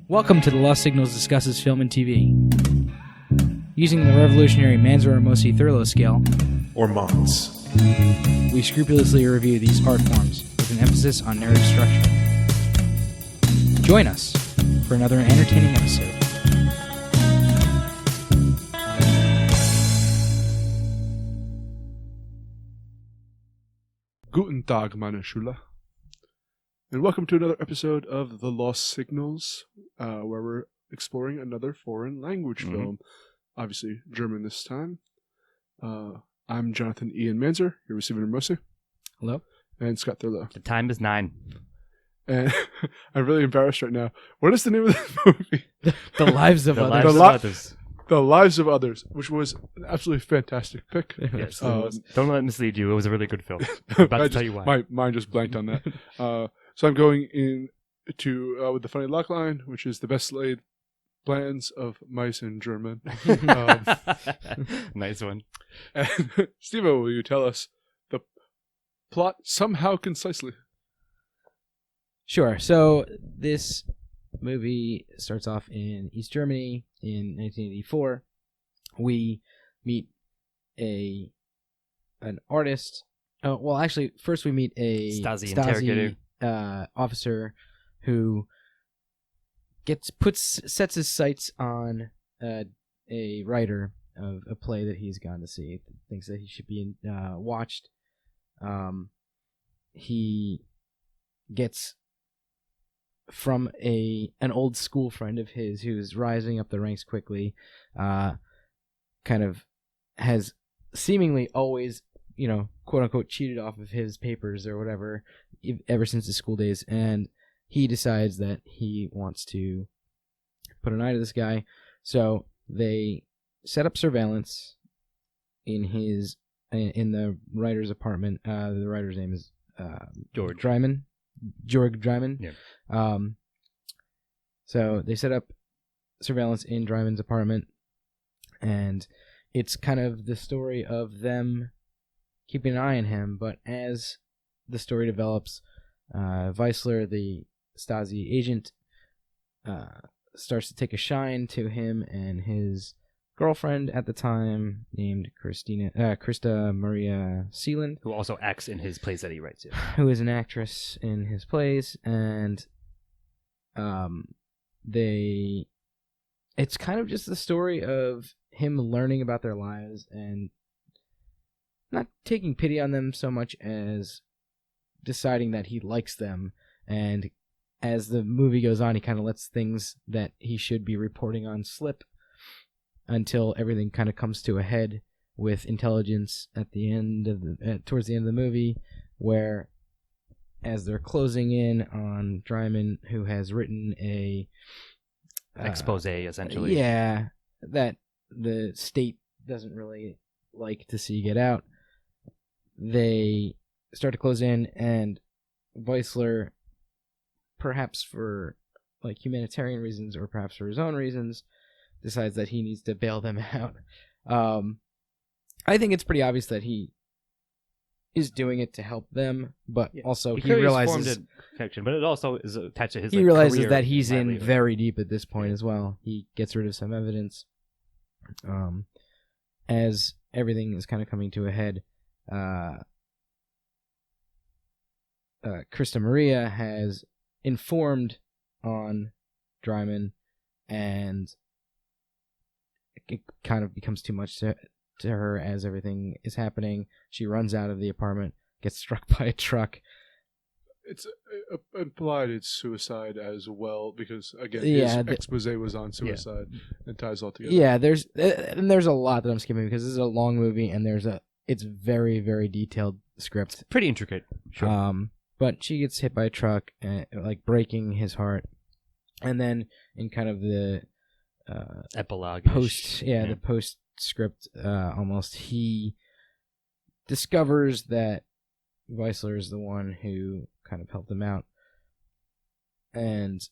Welcome to The Lost Signals Discusses Film and TV. Using the revolutionary Manzur-Mosey-Thurlow scale, or MOTS, we scrupulously review these art forms with an emphasis on narrative structure. Join us for another entertaining episode. Guten Tag, meine Schüler. And welcome to another episode of The Lost Signals, where we're exploring another foreign language film. Obviously, German this time. I'm Jonathan Ian Manzer, here with Stephen Ramosi. Hello. And Scott Thurlow. The time is 9. And I'm really embarrassed right now. What is the name of this movie? The Lives of The Others. Lives of Others. The Lives of Others, which was an absolutely fantastic pick. Yes, it was. Don't let it mislead you. It was a really good film. I'm about to tell you why. My mind just blanked on that. So I'm going in to with the funny lock line, which is the best laid plans of mice in German. Nice one. And Steve-O, will you tell us the plot somehow concisely? Sure. So this movie starts off in East Germany in 1984. We meet an artist. Oh, well, actually, first we meet a Stasi interrogator. Officer who sets his sights on a writer of a play that he's gone to see. Thinks that he should be watched. He gets from an old school friend of his who's rising up the ranks quickly, kind of has seemingly always, quote unquote, cheated off of his papers or whatever ever since his school days, and he decides that he wants to put an eye to this guy. So they set up surveillance in the writer's apartment. The writer's name is Georg Dreimann. Yeah. So they set up surveillance in Dreimann's apartment, and it's kind of the story of them keeping an eye on him. But as the story develops, Weissler, the Stasi agent, starts to take a shine to him and his girlfriend at the time, named Christa Maria Seeland, Who also acts in his plays that he writes in. who is an actress in his plays, and it's kind of just the story of him learning about their lives and not taking pity on them so much as deciding that he likes them. And as the movie goes on, he kind of lets things that he should be reporting on slip until everything kind of comes to a head with intelligence at the end of towards the end of the movie, where as they're closing in on Dreimann, who has written a expose, essentially. Yeah, that the state doesn't really like to see get out. They start to close in, and Weissler, perhaps for humanitarian reasons or perhaps for his own reasons, decides that he needs to bail them out. I think it's pretty obvious that he is doing it to help them, but also he realizes formed a connection, but it also is attached to his. He realizes career that he's in livelihood. very deep at this point as well. He gets rid of some evidence. As everything is kind of coming to a head, Christa Maria has informed on Dreimann, and it kind of becomes too much to her as everything is happening. She runs out of the apartment, gets struck by a truck. It's implied it's suicide as well, because, again, Yeah, his expose was on suicide and ties all together. Yeah, there's a lot that I'm skipping because this is a long movie, and it's very, very detailed script. Pretty intricate. Sure. But she gets hit by a truck, breaking his heart, and then in kind of the Epilogue. the postscript, almost, he discovers that Weissler is the one who kind of helped him out, and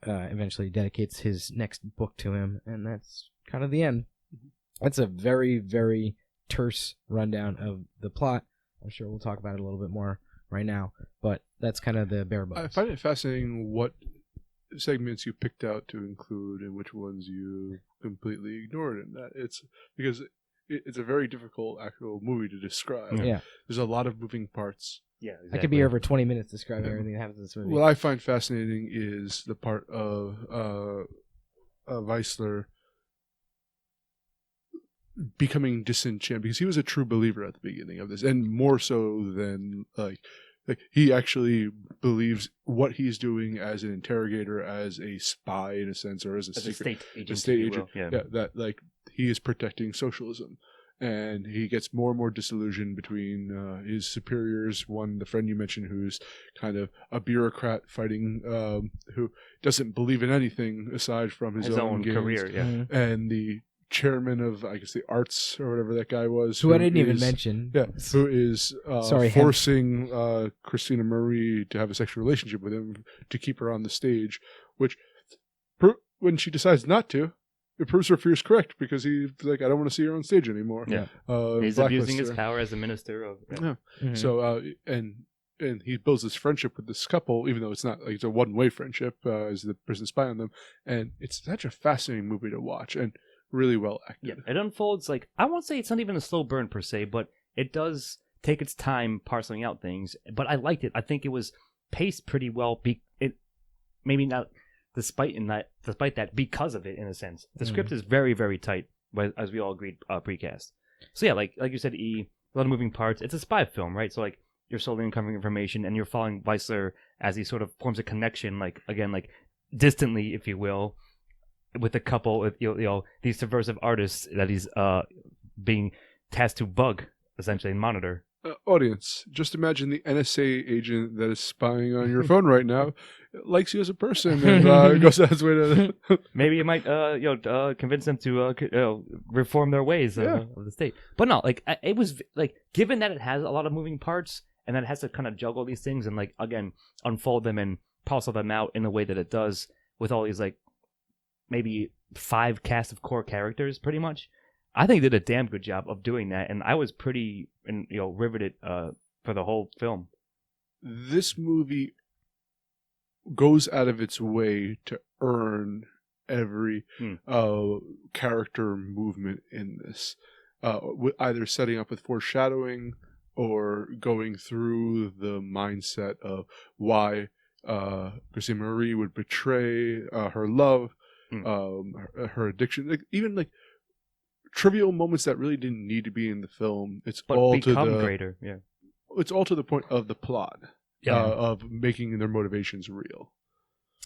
eventually dedicates his next book to him, and that's kind of the end. That's a very, very terse rundown of the plot. I'm sure we'll talk about it a little bit more right now, but that's kind of the bare bones. I find it fascinating what segments you picked out to include and which ones you completely ignored in that. It's because it's a very difficult actual movie to describe. Yeah. There's a lot of moving parts. Yeah, I could be here for 20 minutes describing everything that happens in this movie. What I find fascinating is the part of Weissler becoming disenchanted, because he was a true believer at the beginning of this, and more so than like he actually believes what he's doing as an interrogator, as a spy in a sense, or as a state agent. a state if you agent. will. Yeah. Yeah, that like he is protecting socialism. And he gets more and more disillusioned between his superiors. One, the friend you mentioned, who's kind of a bureaucrat fighting, who doesn't believe in anything aside from his own gains. career. Yeah. Mhm. And the chairman of, I guess, the arts or whatever that guy was, Who I didn't even is- mention. Yeah, who is Sorry, Hemp. forcing Christina Marie to have a sexual relationship with him to keep her on the stage, which when she decides not to, it proves her fears correct, because he's like, I don't want to see her on stage anymore. Yeah. He's Blacklists abusing his her. power as a minister of. Yeah. Mhm. So and he builds this friendship with this couple, even though it's not like it's a one-way friendship, as the person spying on them. And it's such a fascinating movie to watch, and really well acted. Yeah, it unfolds like, I won't say it's not even a slow burn per se, but it does take its time parceling out things. But I liked it. I think it was paced pretty well. It maybe not despite that, because of it, in a sense. The script is very, very tight, but as we all agreed precast. So yeah, like you said, a lot of moving parts. It's a spy film, right? So like you're slowly uncovering information, and you're following Weissler as he sort of forms a connection, like distantly, if you will, with a couple with these subversive artists that he's being tasked to bug, essentially, and monitor. Audience, just imagine the NSA agent that is spying on your phone right now likes you as a person, and goes out his way to. Maybe it might convince them to reform their ways of the state. But no, like it was like, given that it has a lot of moving parts, and that it has to kind of juggle these things and like again unfold them and parcel them out in the way that it does, with all these like maybe 5 cast of core characters, pretty much. I think they did a damn good job of doing that, and I was pretty riveted for the whole film. This movie goes out of its way to earn every character movement in this, either setting up with foreshadowing or going through the mindset of why Christine Marie would betray her love, her addiction, even like trivial moments that really didn't need to be in the film. It's But all become to the greater, yeah. It's all to the point of the plot, Yeah. of making their motivations real.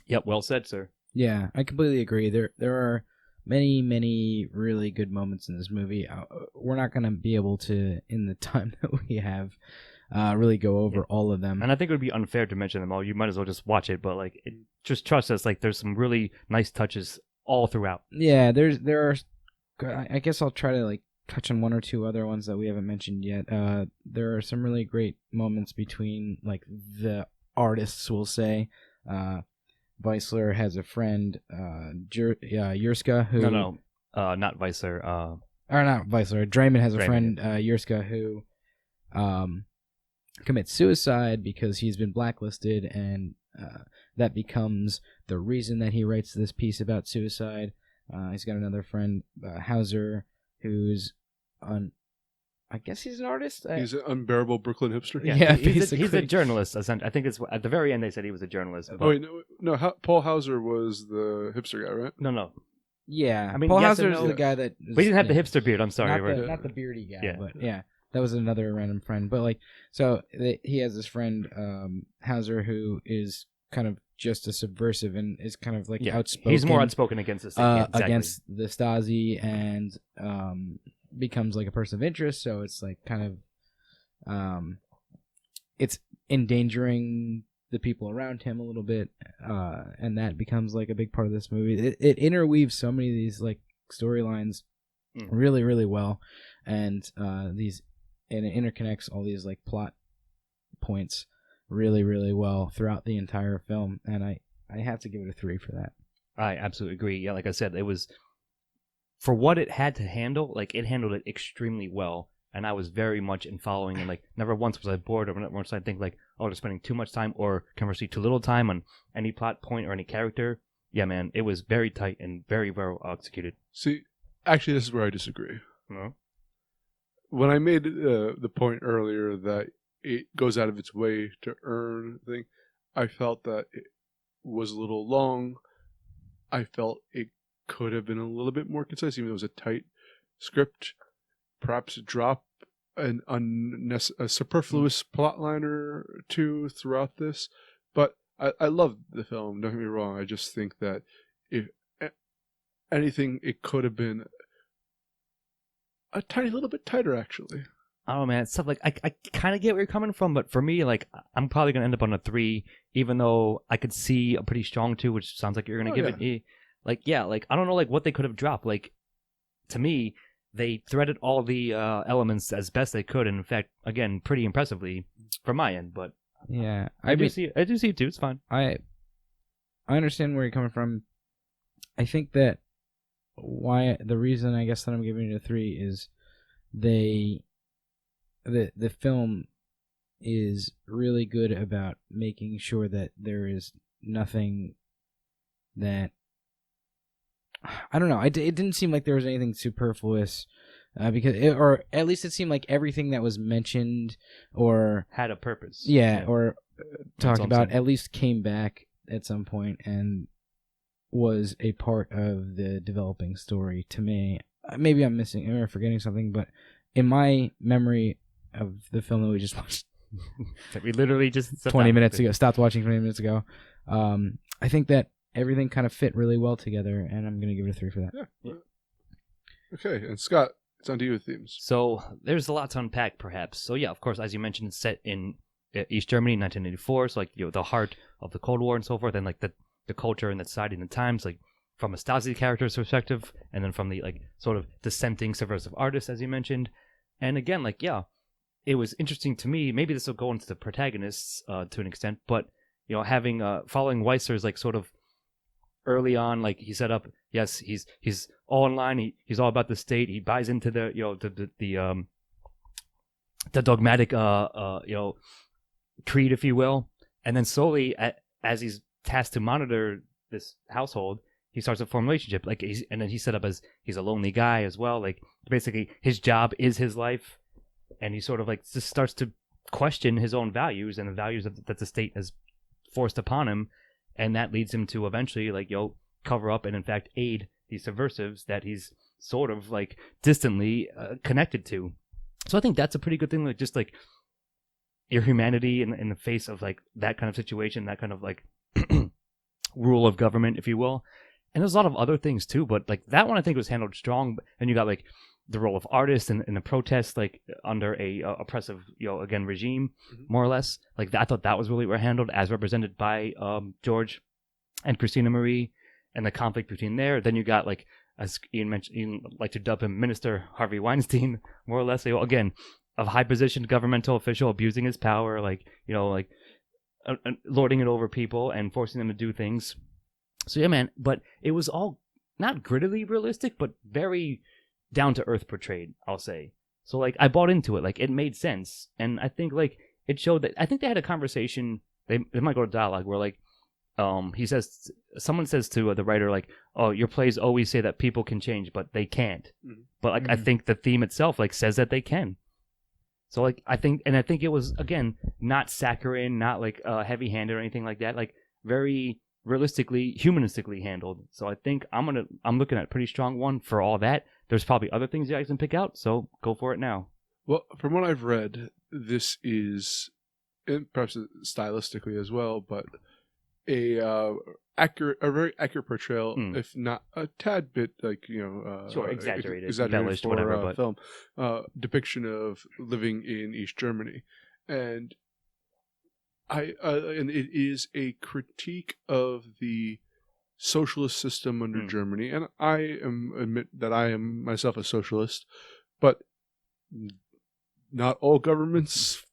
Yep, well said, sir. Yeah, I completely agree. There are many, many really good moments in this movie. We're not going to be able to, in the time that we have, really go over all of them. And I think it would be unfair to mention them all. You might as well just watch it, but like, just trust us. Like, there's some really nice touches all throughout. Yeah, there are. I guess I'll try to like touch on one or two other ones that we haven't mentioned yet. There are some really great moments between like the artists, we'll say. Weissler has a friend, Yurska, who not Weissler. or not Weissler. Draymond has a Draymond. friend, Yurska, who commits suicide because he's been blacklisted, and that becomes the reason that he writes this piece about suicide. He's got another friend, Hauser, who's I guess he's an artist. He's an unbearable Brooklyn hipster. Yeah, he's a basically. journalist. I think it's at the very end they said he was a journalist. Oh wait, no. Paul Hauser was the hipster guy, right? No. Yeah, I mean, Paul yes and Hauser's no. the guy that. But he didn't have the hipster beard. I'm sorry. not the beardy guy, Yeah. but yeah, that was another random friend. But like, so he has this friend, Hauser, who is kind of just a subversive and is kind of like outspoken. He's more outspoken against the state. Exactly. Against the Stasi, and becomes like a person of interest. So it's like kind of, it's endangering the people around him a little bit, and that becomes like a big part of this movie. It interweaves so many of these like storylines really, really well, and it interconnects all these like plot points really, really well throughout the entire film, and I have to give it a 3 for that. I absolutely agree. Yeah, like I said, it was for what it had to handle. Like it handled it extremely well, and I was very much in following. And like never once was I bored, or never once I think like, oh, they're spending too much time, or conversely too little time on any plot point or any character. Yeah, man, it was very tight and very well executed. See, actually, this is where I disagree. No? When I made the point earlier that it goes out of its way to earn thing, I felt that it was a little long. I felt it could have been a little bit more concise, even though it was a tight script. Perhaps drop a superfluous plotline or two throughout this. But I love the film, don't get me wrong. I just think that if anything, it could have been a tiny little bit tighter, actually. I don't know, man. It's stuff like I kind of get where you're coming from, but for me, like I'm probably gonna end up on a 3, even though I could see a pretty strong 2, which sounds like you're gonna give it. Like I don't know, like what they could have dropped. Like to me, they threaded all the elements as best they could, and in fact, again, pretty impressively from my end. But yeah, I do see it too. It's fine. I understand where you're coming from. I think that the reason I guess that I'm giving it a 3 is the film is really good about making sure that there is nothing that I don't know. It didn't seem like there was anything superfluous or at least it seemed like everything that was mentioned or had a purpose. Yeah. Or talked about at least came back at some point and was a part of the developing story to me. Maybe I'm missing or forgetting something, but in my memory of the film that we just watched, we literally just stopped watching 20 minutes ago. I think that everything kind of fit really well together, and I'm going to give it a 3 for that. Yeah. Okay, and Scott, it's on to you with themes. So there's a lot to unpack, perhaps. So yeah, of course, as you mentioned, it's set in East Germany, 1984. So like the heart of the Cold War and so forth, and like the culture and the society and the times, like from a Stasi character's perspective, and then from the like sort of dissenting subversive artist, as you mentioned. And again, like it was interesting to me. Maybe this will go into the protagonists to an extent, but having following Weisser's like sort of early on, like he set up. Yes, he's all online. He's all about the state. He buys into the the dogmatic creed, if you will. And then slowly, as he's tasked to monitor this household, he starts a form relationship. Like and then he's set up as he's a lonely guy as well. Like basically, his job is his life, and he sort of like just starts to question his own values and the values that the state has forced upon him. And that leads him to eventually, like, cover up and, in fact, aid these subversives that he's sort of, like, distantly connected to. So I think that's a pretty good thing, like, just, like, your humanity in the face of, like, that kind of situation, that kind of, like, rule of government, if you will. And there's a lot of other things, too, but, like, that one I think was handled strong. And you got, like, the role of artist and the protest, like, under a oppressive, again, regime, more or less. Like, I thought that was really well handled, as represented by George and Christina Marie, and the conflict between there. Then you got, like, as Ian mentioned, Ian like to dub him Minister Harvey Weinstein, more or less. So, again, a high-positioned governmental official abusing his power, like, lording it over people and forcing them to do things. So, yeah, man, but it was all not grittily realistic, but very down to earth portrayed, I'll say. So like I bought into it, like it made sense, and I think like it showed that I think they had a conversation. They might go to dialogue where like someone says to the writer like, "Oh, your plays always say that people can change, but they can't." Mm-hmm. But like I think the theme itself like says that they can. So like I think it was again not saccharine, not like heavy-handed or anything like that. Like very realistically, humanistically handled. So I think I'm looking at a pretty strong one for all that. There's probably other things you guys can pick out, so go for it now. Well, from what I've read, this is, and perhaps stylistically as well, but a very accurate portrayal, if not a tad bit like sure, exaggerated, embellished, for whatever, but film depiction of living in East Germany, and and it is a critique of the socialist system under Germany, and I admit that I am myself a socialist, but not all governments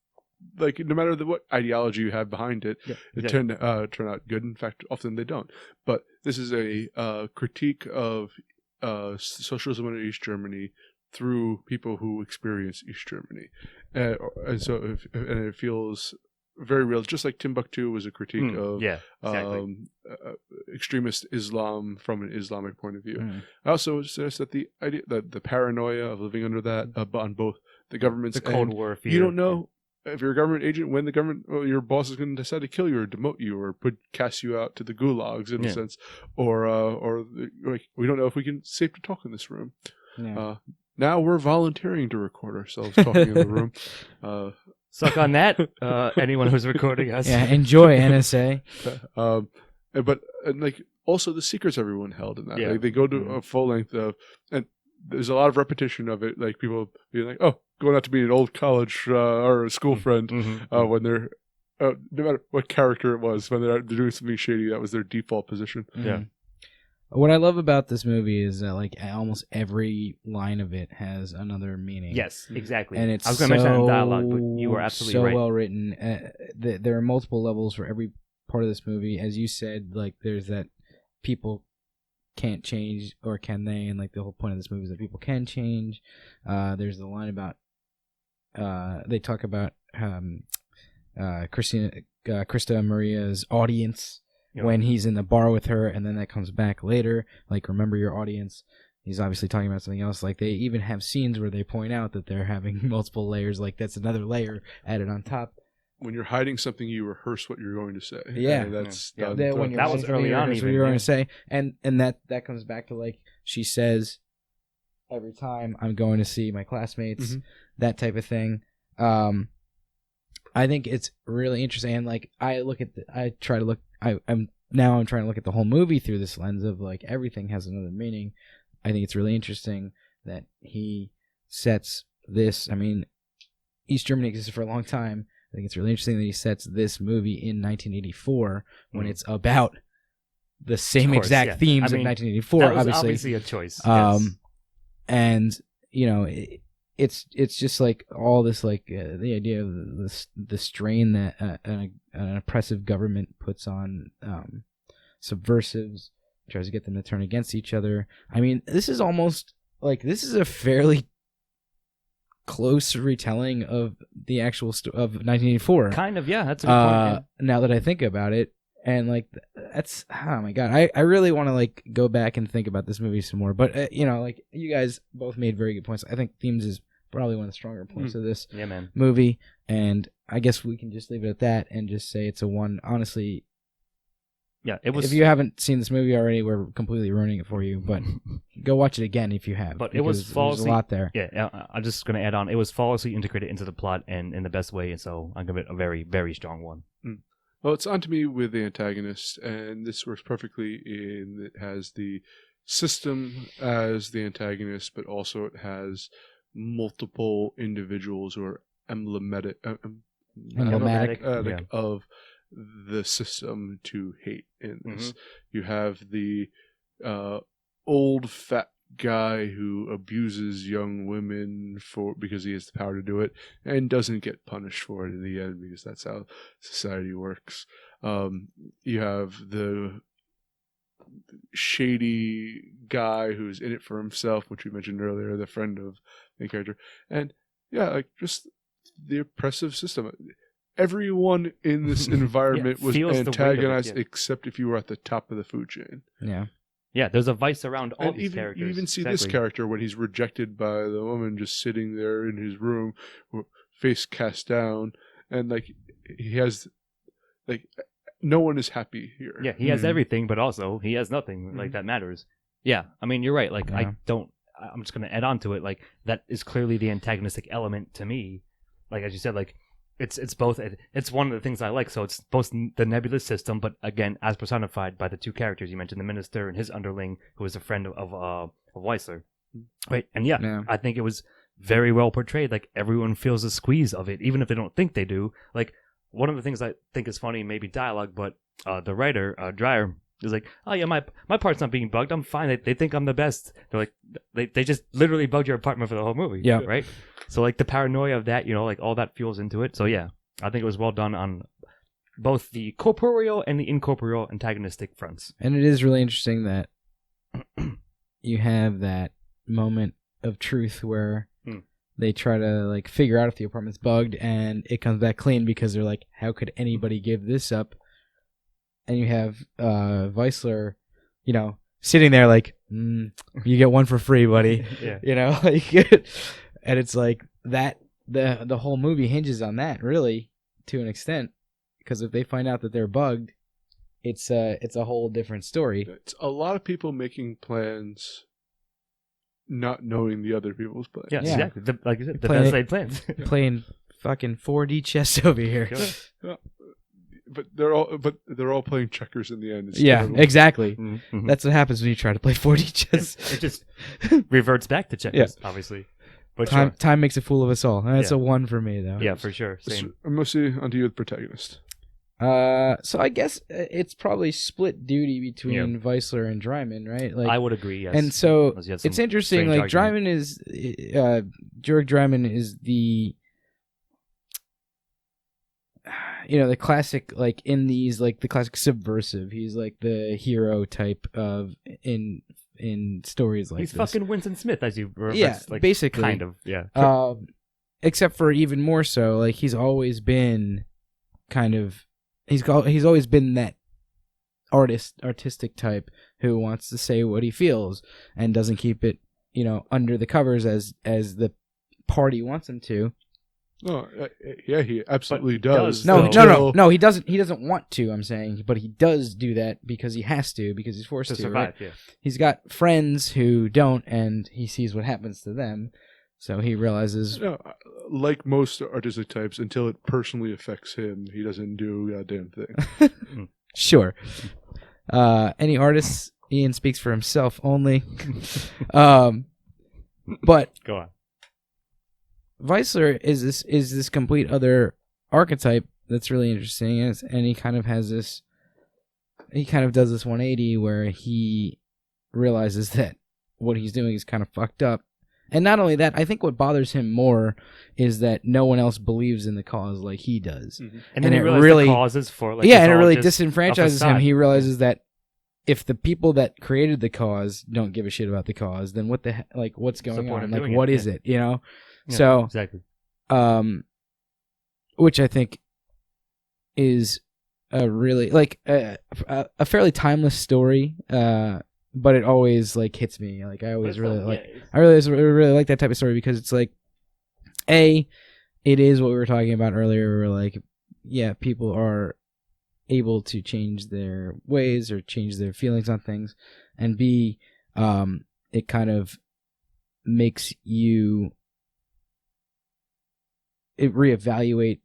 like no matter what ideology you have behind it, Yeah, it exactly. turn out good. In fact, often they don't. But this is a critique of socialism in East Germany through people who experience East Germany, and so and it feels very real. Just like Timbuktu was a critique of Yeah, exactly. extremist Islam from an Islamic point of view. Mm. I also suggest that the idea that the paranoia of living under that on both the government's The Cold end, War fear. you don't know if you're a government agent when the government or your boss is going to decide to kill you or demote you or cast you out to the gulags in a Yeah. sense, or like we don't know if we can safe to talk in this room. Yeah. Now we're volunteering to record ourselves talking in the room. Suck on that, anyone who's recording us. Yeah, enjoy NSA. But like also the secrets everyone held in that. Yeah. Like they go to Mhm. a full length of, and there's a lot of repetition of it. Like people being like, "Oh, going out to meet an old college or a school friend," Mhm. when they're no matter what character it was, when they're doing something shady, that was their default position. Yeah. Mhm. What I love about this movie is that like almost every line of it has another meaning. Yes, exactly. And it's I was going to mention that in dialogue, but you were absolutely so right. well written. There are multiple levels for every part of this movie. As you said, like there's that people can't change, or can they? And like the whole point of this movie is that people can change. There's the line about they talk about Krista Maria's audience. Yeah. When he's in the bar with her, and then that comes back later, like remember your audience. He's obviously talking about something else. Like they even have scenes where they point out that they're having multiple layers. Like that's another layer added on top. When you're hiding something, you rehearse what you're going to say. Yeah. And that's Yeah. done That throughout when you're That saying was something, early you on rehearse what even, you're going yeah. to say, and that comes back to like she says every time I'm going to see my classmates, Mhm. that type of thing. I think it's really interesting, and like I'm trying to look at the whole movie through this lens of like everything has another meaning. I think it's really interesting that he sets this. I mean, East Germany existed for a long time. I think it's really interesting that he sets this movie in 1984 when Mhm. it's about the same Of course, exact yeah. themes I mean, of 1984. That was obviously, obviously a choice. and you know, it's just like all this, like the idea of the strain that an oppressive government puts on subversives, tries to get them to turn against each other. I mean, this is almost like this is a fairly close retelling of the actual of 1984. Kind of, yeah. That's a good point. yeah. Now that I think about it, and like that's, oh my god, I really want to like go back and think about this movie some more. But you know, like you guys both made very good points. I think themes is probably one of the stronger points of this Yeah, man. movie, and I guess we can just leave it at that and just say it's a one. Honestly, Yeah, it was. if you haven't seen this movie already, we're completely ruining it for you. But go watch it again if you have. But it was because there's a flawlessly- lot there. Yeah, I'm just going to add on. It was flawlessly integrated into the plot and in the best way, and so I'm giving it a very, very strong one. Well, it's on to me with the antagonist, and this works perfectly in it has the system as the antagonist, but also it has multiple individuals who are emblematic Emblematic. Yeah. of the system to hate in this. Mm-hmm. You have the old fat guy who abuses young women because he has the power to do it and doesn't get punished for it in the end because that's how society works. You have the shady guy who's in it for himself, which we mentioned earlier, the friend of the character, and yeah, like just the oppressive system. Everyone in this environment was feels the weight of it, antagonized yeah. except if you were at the top of the food chain. Yeah. Yeah, there's a vice around all And these even, characters. you even see this Exactly. character when he's rejected by the woman just sitting there in his room, face cast down, and like he has, like, no one is happy here. Yeah, he has Mhm. everything, but also he has nothing. Like Mhm. that matters. Yeah, I mean, you're right. Like Yeah. I'm just going to add on to it. Like that is clearly the antagonistic element to me. Like as you said, like it's both. It's one of the things I like. So it's both the nebulous system, but again, as personified by the two characters you mentioned, the minister and his underling, who is a friend of Weissler. Right, and Yeah. I think it was very well portrayed. Like everyone feels a squeeze of it, even if they don't think they do. Like one of the things I think is funny, maybe dialogue, but the writer Dreyer is like, oh yeah, my part's not being bugged. I'm fine. They think I'm the best. They're like, they just literally bugged your apartment for the whole movie. Yeah. right. So like the paranoia of that, like all that fuels into it. So yeah, I think it was well done on both the corporeal and the incorporeal antagonistic fronts. And it is really interesting that you have that moment of truth where they try to like figure out if the apartment's bugged, and it comes back clean because they're like, how could anybody give this up? And you have Weissler, sitting there like, you get one for free, buddy. Yeah. Like, and it's like that. The whole movie hinges on that, really, to an extent, because if they find out that they're bugged, it's a whole different story. It's a lot of people making plans, not knowing the other people's plans. Yeah, exactly. Like you said, the Playing best laid plans. Playing fucking 4D chess over here. But they're all playing checkers in the end. It's Yeah, terrible. exactly. Mm-hmm. That's what happens when you try to play 4D chess. It just reverts back to checkers, obviously. But Time makes a fool of us all. That's Yeah. a 1 for me, though. Yeah, for sure. Same. Mostly onto you with protagonist. So I guess it's probably split duty between Weissler and Dryman, right? Like, I would agree, yes. and so Unless you had some it's interesting. strange Like argument. Dryman is, Georg Dryman is the, the classic, like in these, like the classic subversive. He's like the hero type of in stories like He's this. fucking Winston Smith, as you referenced. Yeah, like, basically. kind of, yeah. Except for even more so, like he's always been kind of he's always been that artistic type who wants to say what he feels and doesn't keep it, under the covers as the party wants him to. Oh, yeah, he absolutely But does. does, No, though. no, he doesn't. He doesn't want to. I'm saying, but he does do that because he has to, because he's forced To to. survive, Right? yeah. He's got friends who don't, and he sees what happens to them, so he realizes. No, like most artistic types, until it personally affects him, he doesn't do a goddamn thing. Sure. Any artists? Ian speaks for himself only. But Go on. Weissler is this complete other archetype that's really interesting, and he kind of has this. He kind of does this 180 where he realizes that what he's doing is kind of fucked up, and not only that, I think what bothers him more is that no one else believes in the cause like he does. Mm-hmm. And then And he it realized really- the causes for like Yeah, it's and it all really just a disenfranchises him. facade. He realizes that if the people that created the cause don't give a shit about the cause, then what's going point on? of Like, doing what it? is it? Yeah, So, exactly. which I think is a really a fairly timeless story, but it always like hits me. Like I always really like. I really like that type of story because it's like, it is what we were talking about earlier. Where like, yeah, people are able to change their ways or change their feelings on things, and B, it kind of makes you reevaluate.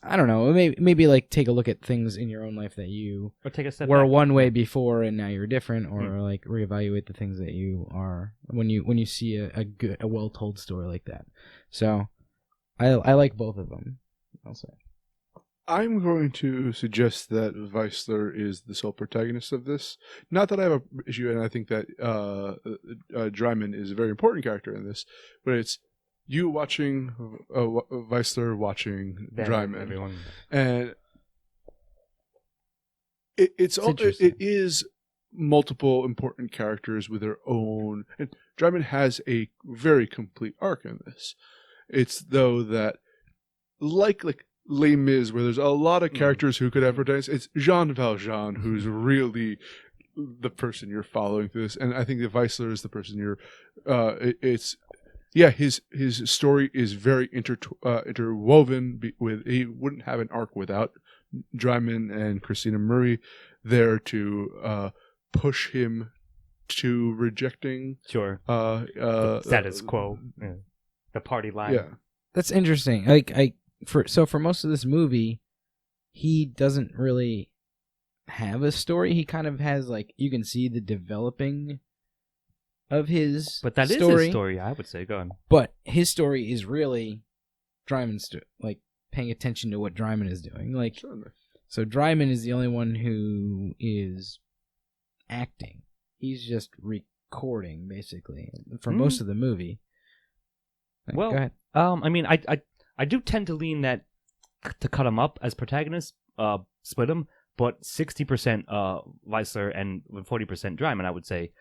I don't know. Maybe like take a look at things in your own life that you Or take a step were back. one way before and now you're different, or like reevaluate the things that you are when you see a well told story like that. So I like both of them, I'll say. I'm going to suggest that Weissler is the sole protagonist of this. Not that I have an issue, and I think that Dryman is a very important character in this, but it's you watching Weissler watching Damn, Dryman, everyone. and it interesting. is multiple important characters with their own. And Dryman has a very complete arc in this. It's though that like Les Mis, where there's a lot of characters who could have protagonists. It's Jean Valjean who's really the person you're following through this, and I think that Weissler is the person you're. His story is very interwoven with. He wouldn't have an arc without Dryman and Christina Murray there to push him to rejecting Sure. the Status quo. Yeah. The party line. Yeah. That's interesting. For most of this movie, he doesn't really have a story. He kind of has you can see the developing of his But that is story, his story, I would say. Go on. But his story is really Dryman's paying attention to what Dryman is doing. So Dryman is the only one who is acting. He's just recording basically for most of the movie. Go ahead. I mean, I do tend to lean that to cut them up as protagonists, split them, but 60% Weissler and 40% Dryman, I would say.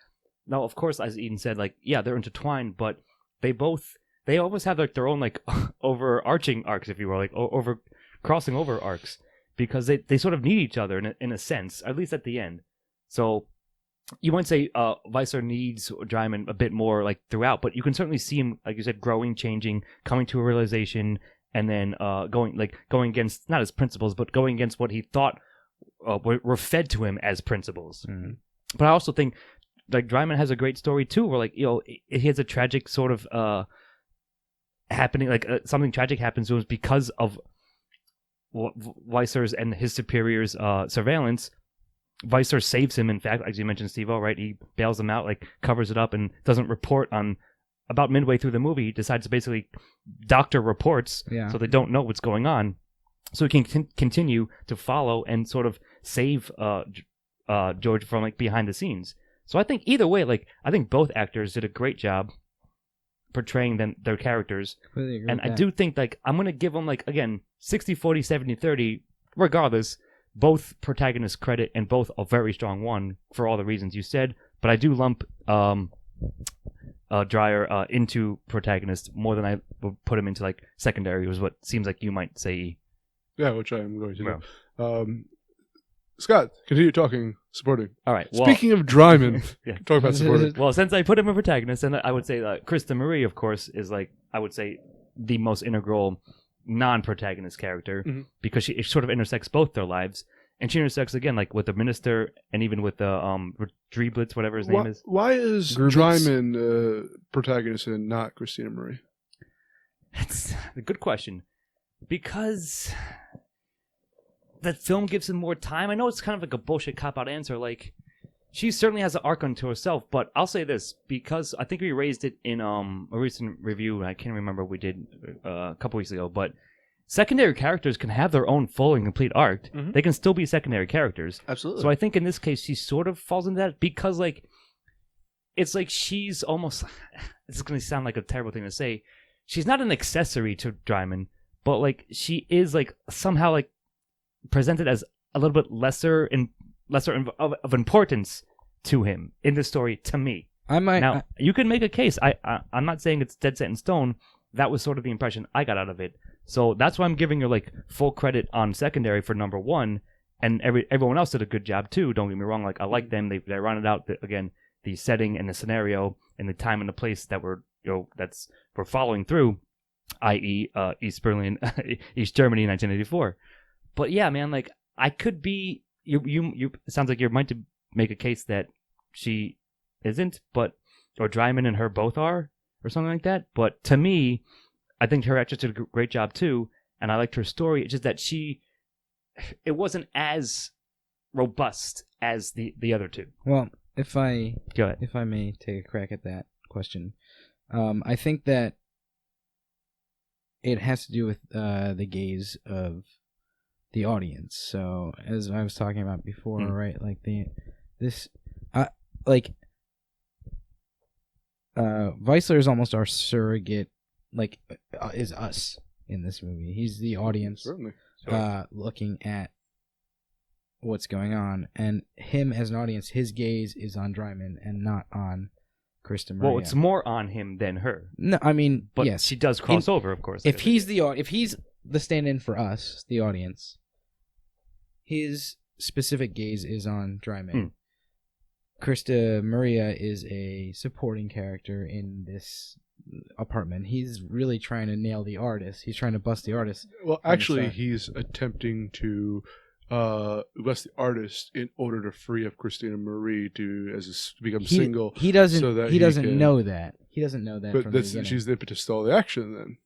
Now, of course, as Eden said, like, yeah, they're intertwined, but they almost have like their own like overarching arcs, if you will, like crossing over arcs, because they sort of need each other in a sense, at least at the end. So you might say Weissler needs Dryman a bit more like throughout, but you can certainly see him, like you said, growing, changing, coming to a realization, and then going against not his principles, but going against what he thought were fed to him as principles. Mm-hmm. But I also think like Dryman has a great story too, where like he has a tragic sort of happening, like something tragic happens to him because of Weissler's and his superiors' surveillance. Weissler saves him, in fact, as you mentioned, Steve-O, right? He bails him out, like covers it up, and doesn't report on. About midway through the movie, he decides to basically doctor reports, so they don't know what's going on, so he can continue to follow and sort of save George from like behind the scenes. So I think either way, like I think both actors did a great job portraying their characters, and I do think like I'm gonna give them like again 60-40, 70-30, regardless. Both protagonists credit, and both a very strong one for all the reasons you said. But I do lump Dreyer into protagonist more than I would put him into like secondary, was what seems like you might say. Yeah, which I am going to do. Scott, continue talking supporting. All right. Well, speaking of Dryman, talk about supporting. Well, since I put him a protagonist, and I would say Krista Marie, of course, is like I would say the most integral non-protagonist character, because she sort of intersects both their lives, and she intersects again like with the minister and even with the Dreeblitz, whatever his name is. Why is Dryman protagonist and not Christina Marie? That's a good question, because that film gives him more time. I know it's kind of like a bullshit cop-out answer, like she certainly has an arc unto herself, but I'll say this, because I think we raised it in a recent review, and I can't remember what we did a couple weeks ago, but secondary characters can have their own full and complete arc. They can still be secondary characters. Absolutely. So I think in this case, she sort of falls into that, because like, it's like she's almost, this is going to sound like a terrible thing to say, she's not an accessory to Dryman, but like, she is like somehow like presented as a little bit lesser of importance to him in the story, to me. You can make a case. I'm not saying it's dead set in stone. That was sort of the impression I got out of it. So that's why I'm giving her like full credit on secondary for number one, and everyone else did a good job too. Don't get me wrong. Like I like them. They rounded out again the setting and the scenario and the time and the place that we're following through, i.e. East Berlin, East Germany, 1984. But yeah, man, like I could be. You it sounds like you're meant to make a case that she isn't, or Dryman and her both are, or something like that. But to me, I think her actress did a great job too, and I liked her story. It's just that it wasn't as robust as the other two. Well, if I may take a crack at that question, I think that it has to do with the gaze of the audience. So as I was talking about before, right? Like Weissler is almost our surrogate, like is us in this movie. He's the audience, certainly, looking at what's going on, and him as an audience, his gaze is on Dryman and not on Krista Maria. Well, it's more on him than her. No, I mean, but yes, she does cross over, of course. If he's the stand-in for us, the audience, his specific gaze is on Dryman. Krista Maria is a supporting character in this apartment. He's really trying to nail the artist. He's trying to bust the artist. Well, actually, he's attempting to bust the artist in order to free up Christina Marie to become single. He doesn't. So that he doesn't know that. He doesn't know that. But from the beginning. She's the impetus to all the action, then.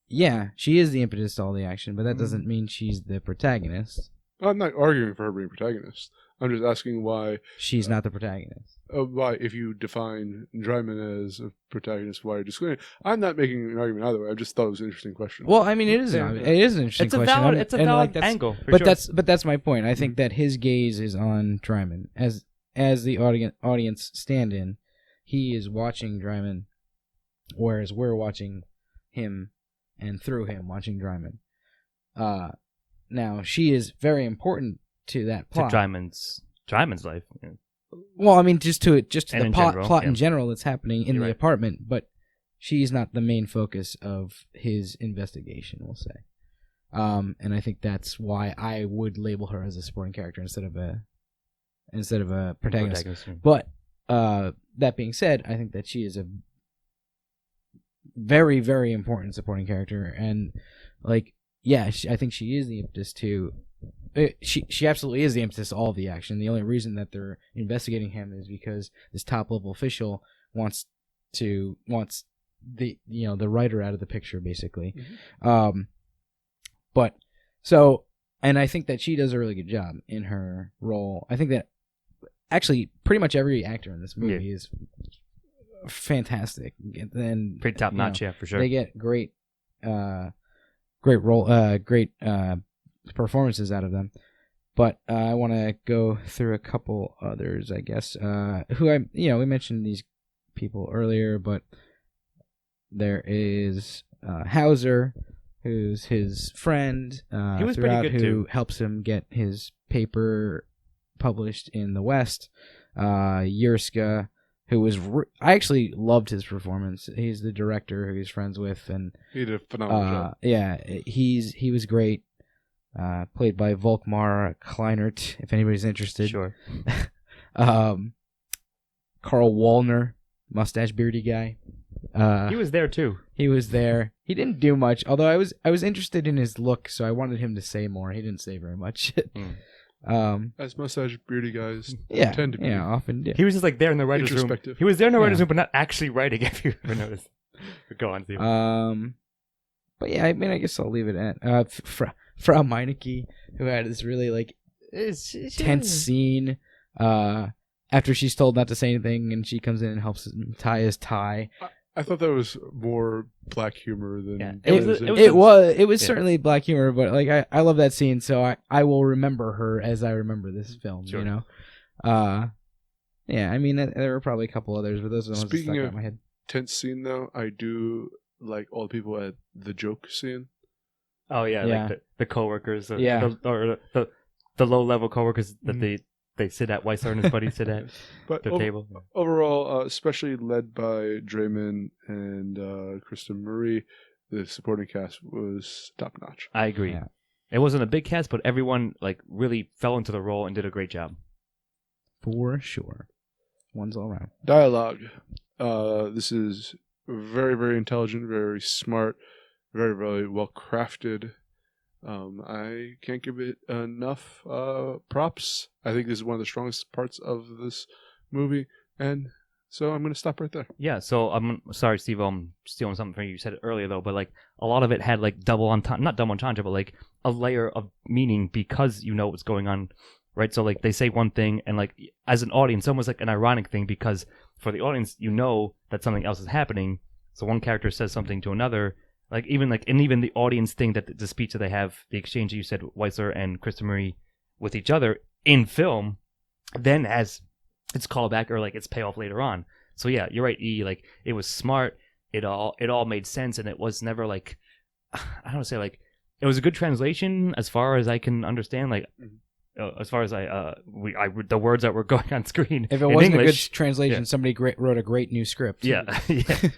Yeah, she is the impetus to all the action, but that doesn't mean she's the protagonist. I'm not arguing for her being protagonist. I'm just asking why she's not the protagonist. Why, if you define Dryman as a protagonist, why are you disclaiming? I'm not making an argument either way. I just thought it was an interesting question. Well, I mean, it is an interesting question. It's a valid angle. But that's my point. I think that his gaze is on Dryman as the audience stand-in. He is watching Dryman, whereas we're watching him, and through him watching Dryman. Now she is very important to that To plot. Dryman's life. Yeah. Well, I mean, just to And the in plot general, in yeah. general that's happening in You're the right. apartment, but she's not the main focus of his investigation, we'll say. And I think that's why I would label her as a supporting character instead of a protagonist. Yeah. But that being said, I think that she is a very, very important supporting character, and like, yeah, I think she is the impetus to. She absolutely is the impetus to all of the action. The only reason that they're investigating him is because this top level official wants the the writer out of the picture, basically. But so, and I think that she does a really good job in her role. I think that actually pretty much every actor in this movie is fantastic, and Pretty top notch, yeah, for sure. they get great performances out of them. But I want to go through a couple others, I guess. We mentioned these people earlier, but there is Hauser, who's his friend. He was pretty good, who too. helps him get his paper published in the West. Yurska, who was I actually loved his performance. He's the director who he's friends with, and He did a phenomenal job. yeah, he was great. Played by Volkmar Kleinert, if anybody's interested. Sure. Carl Wallner, mustache beardy guy. He was there too. He was there. He didn't do much, although I was interested in his look, so I wanted him to say more. He didn't say very much. As mustache beardy guys Yeah, tend to be. yeah, often do. He was just like there in the writer's room. Introspective. He was there in the writer's Yeah. room, but not actually writing, if you ever noticed. But go on, Steve. But yeah, I mean, I guess I'll leave it at Frau Meineke, who had this really tense scene after she's told not to say anything, and she comes in and helps him tie his tie. I thought that was more black humor than Yeah. It was Yeah. certainly black humor, but like I love that scene, so I will remember her as I remember this film. Sure. You know, yeah. I mean, there were probably a couple others, but those are the ones that Speaking stuck out of- in my head. tense scene though. I do like all the people at the joke scene. Oh yeah, Yeah. like the coworkers, or Yeah. the low level coworkers that Mhm. they sit at. Weissler and his buddies sit at But their table. overall, especially led by Draymond and Kristen Marie, the supporting cast was top notch. I agree. Yeah. It wasn't a big cast, but everyone like really fell into the role and did a great job. For sure, one's all around. Dialogue. This is very, very intelligent, very smart, very, very well crafted. I can't give it enough props. I think this is one of the strongest parts of this movie, and so I'm going to stop right there. Yeah, so I'm sorry, Steve, I'm stealing something from you. You said it earlier though, but like a lot of it had like not double entendre, but like a layer of meaning because you know what's going on, right? So like they say one thing, and like as an audience, almost like an ironic thing because for the audience, you know that something else is happening. So one character says something to another, like even the audience thing that the speech that they have, the exchange that you said, Weissler and Kristen Marie with each other in film, then has its callback or like its payoff later on. So yeah, you're right, E. Like it was smart. It all made sense, and it was never like I don't want to say like it was a good translation as far as I can understand. Like as far as the words that were going on screen. If it in wasn't English, a good translation, yeah. somebody wrote a great new script. yeah, yeah.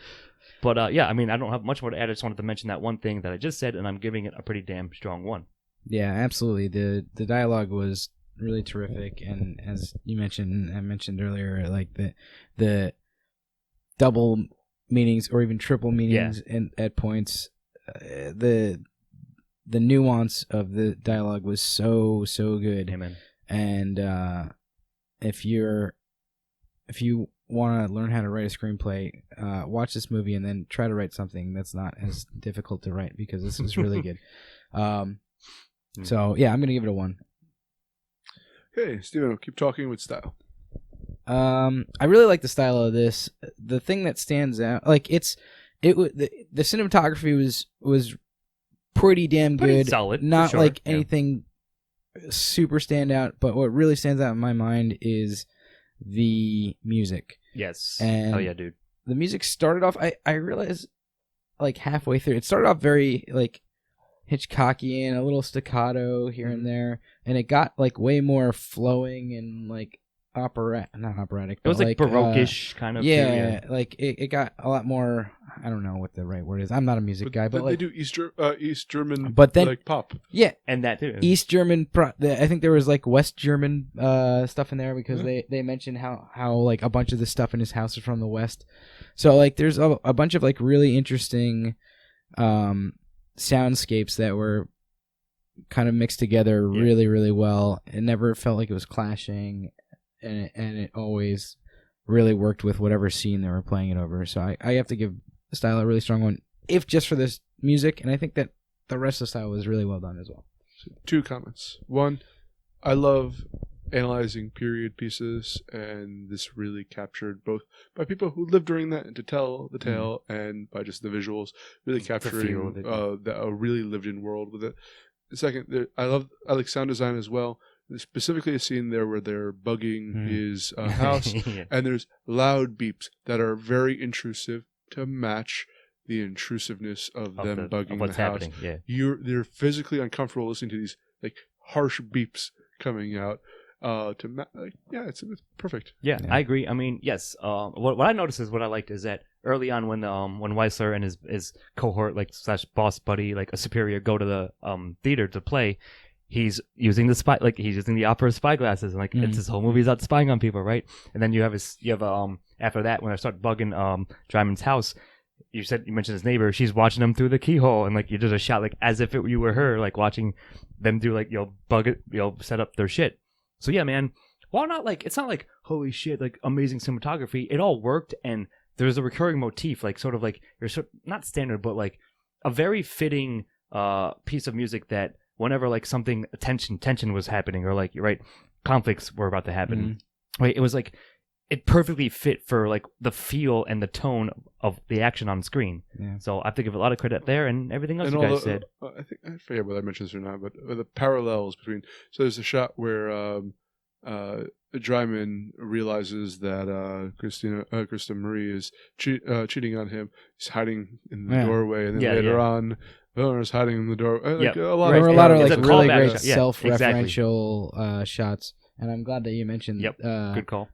But yeah, I mean, I don't have much more to add. I just wanted to mention that one thing that I just said, and I'm giving it a pretty damn strong one. Yeah, absolutely. The dialogue was really terrific, and as you mentioned, I mentioned earlier, like the double meanings or even triple meanings at points. The nuance of the dialogue was so good. Amen. And if you want to learn how to write a screenplay, watch this movie and then try to write something that's not as difficult to write, because this is really good. So yeah, I'm gonna give it a 1. Okay, Steven, keep talking with style. I really like the style of this. The thing that stands out, like the cinematography was pretty damn Pretty good. solid, for Not sure, like yeah. anything super stand out, but what really stands out in my mind is the music. Yes. And oh yeah, dude. the music started off, I realized like halfway through, it started off very like Hitchcockian, a little staccato here and there, and it got like way more flowing and like not operatic. It was but like Baroque-ish kind of. Yeah, too, like it got a lot more. I don't know what the right word is. I'm not a music guy, but they like do East German, But then- like pop. yeah, and that too. East German. I think there was like West German stuff in there because they mentioned how like a bunch of the stuff in his house is from the West. So like there's a bunch of like really interesting soundscapes that were kind of mixed together really, really well. It never felt like it was clashing, and it always really worked with whatever scene they were playing it over. So I have to give the style a really strong one, if just for this music, and I think that the rest of the style was really well done as well. Two comments. One, I love analyzing period pieces, and this really captured both by people who lived during that and to tell the tale, and by just the visuals, really capturing a really lived-in world with it. Second, I like sound design as well. There's specifically a scene there where they're bugging his house, and there's loud beeps that are very intrusive to match the intrusiveness of them bugging what's the house. happening. Yeah, They're physically uncomfortable listening to these like harsh beeps coming out. It's perfect. Yeah, I agree. I mean, yes. What I noticed is what I liked is that early on when Weissler and his cohort / boss buddy a superior go to the theater to play, he's using the opera spy glasses, and it's this whole movie's out spying on people, right? And then you have after that when I start bugging Dryman's house. You mentioned his neighbor. She's watching them through the keyhole, and you did a shot as if you were her, watching them do bug it, set up their shit. So yeah, man. Why not it's not holy shit, amazing cinematography. It all worked, and there's a recurring motif, you're not standard, but a very fitting piece of music that whenever something tension was happening, or conflicts were about to happen, right? It was it perfectly fit for the feel and the tone of the action on screen. Yeah. So I have to give a lot of credit there, and everything else you guys said. I forget whether I mentioned this or not, but the parallels between. So there's a shot where Dryman realizes that Krista Marie is cheating on him. He's hiding in the doorway, and then later on, Villeneuve's hiding in the door. There were a lot of really great self-referential shots, and I'm glad that you mentioned. Good call.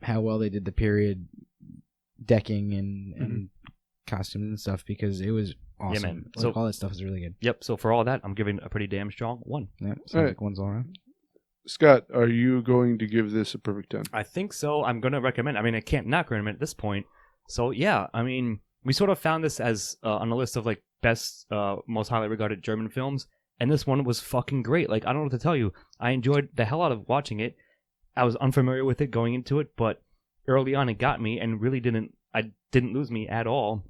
How well they did the period decking and costumes and stuff, because it was awesome. Yeah, man. So all that stuff is really good. Yep. So for all that, I'm giving a pretty damn strong 1. Yeah. Sounds like one's all right. Scott, are you going to give this a perfect 10? I think so. I'm going to recommend. I mean, I can't not recommend at this point. So yeah, I mean, we sort of found this as on a list of best, most highly regarded German films, and this one was fucking great. I don't know what to tell you. I enjoyed the hell out of watching it. I was unfamiliar with it going into it, but early on it got me and really didn't lose me at all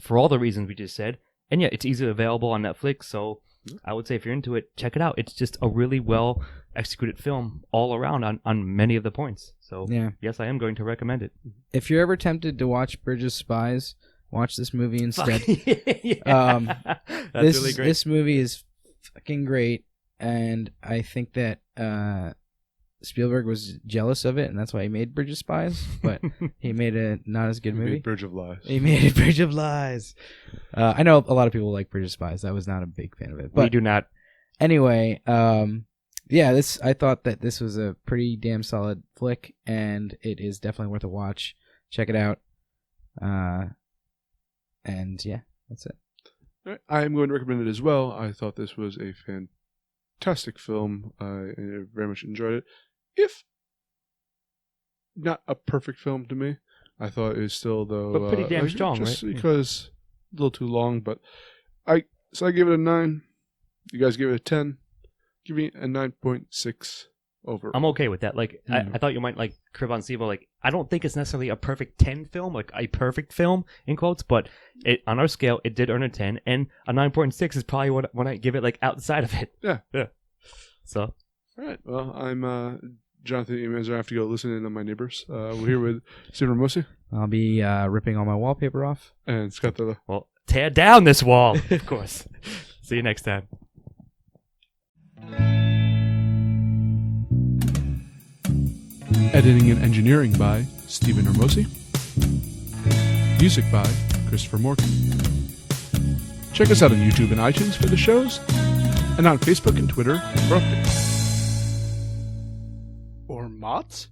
for all the reasons we just said. And yeah, it's easily available on Netflix, so I would say if you're into it, check it out. It's just a really well executed film all around on many of the points. So yes, I am going to recommend it. If you're ever tempted to watch Bridge of Spies, watch this movie instead. That's really great. This movie is fucking great, and I think that Spielberg was jealous of it, and that's why he made Bridge of Spies, but he made a not as good movie. Bridge of Lies. He made Bridge of Lies. I know a lot of people like Bridge of Spies. I was not a big fan of it. But we do not. Anyway, I thought that this was a pretty damn solid flick, and it is definitely worth a watch. Check it out. And yeah, that's it. All right. I am going to recommend it as well. I thought this was a fantastic film. I very much enjoyed it. If not a perfect film to me, I thought it was still, though, but pretty damn strong, just right? because a little too long. But I gave it a 9. You guys gave it a 10. Give me a 9.6 over. I'm okay with that. I thought you might crib on Sivo. I don't think it's necessarily a perfect 10 film, a perfect film in quotes, but on our scale, it did earn a 10, and a 9.6 is probably when I give it outside of it. Yeah. So. All right. Well, I'm Jonathan Eames. I have to go listen in on my neighbors. We're here with Stephen Ramosi. I'll be ripping all my wallpaper off. And Scott Thurlow. Well, tear down this wall, of course. See you next time. Editing and engineering by Stephen Ramosi. Music by Christopher Morgan. Check us out on YouTube and iTunes for the shows, and on Facebook and Twitter for updates. Or mods?